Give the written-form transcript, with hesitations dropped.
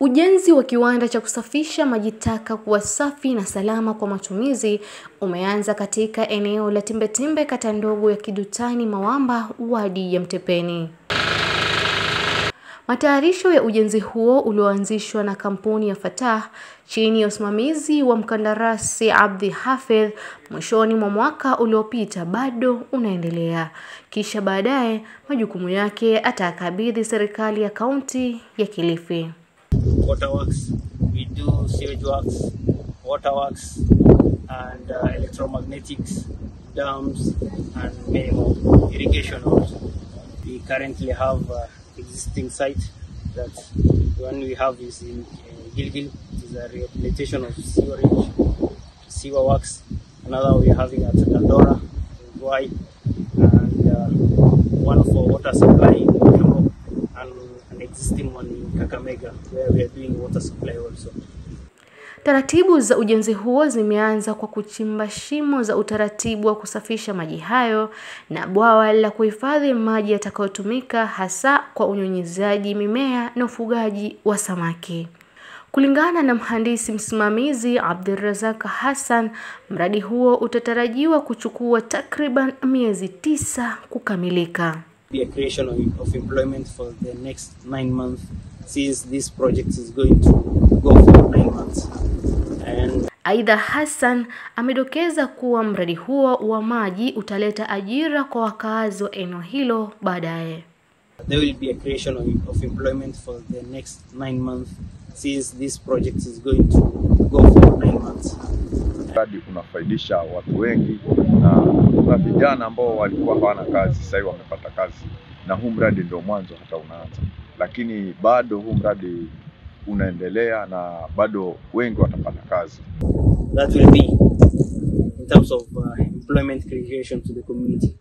Ujenzi wa kiwanda cha kusafisha maji taka kuwa safi na salama kwa matumizi umeanza katika eneo la Tembetembe, kata ndogo ya Kidutani Mawamba, wadi ya Mtepeni. Matayarisho ya ujenzi huo ulioanzishwa na kampuni ya Fatah chini ya usimamizi wa mkandarasi Abdi Hafidh mwishoni mwa mwaka uliopita bado unaendelea. Kisha baadaye majukumu yake atakabidhi serikali ya kaunti ya Kilifi. Waterworks, we do sewage works, waterworks, and electromagnetics, dams, and many more. Irrigation also. We currently have existing site that one we have is in Gilgil. It is a rehabilitation of sewer works. Another we are having at Dandora, Guai, and one for water supply in Kemo, and an existing one in Kakamega where we are doing water supply also. Taratibu za ujenzi huo zimeanza kwa kuchimba shimo za utaratibu wa kusafisha maji hayo na bwawa la kuhifadhi maji yatakayotumika hasa kwa unyunyizaji mimea na ufugaji wa samaki. Kulingana na mhandisi msimamizi Abdulrazak Hassan, mradi huo utatarajiwa kuchukua takriban miezi 9 kukamilika. The creation of employment for the next 9 months, since this project is going to go for 9 months. Aidha, Hassan amedokeza kuwa mradi huo wa maji utaleta ajira kwa wakazi wa eneo hilo baadaye. There will be a creation of employment for the next 9 months, since this project is going to go for 9 months. Mradi unafaidisha watu wengi na vijana ambao walikuwa hawana kazi sasa hivi wamepata kazi, na huu mradi ndio mwanzo hata unaanza, lakini bado huu mradi unaendelea na bado wengi watapata kazi. That will be in terms of employment creation to the community.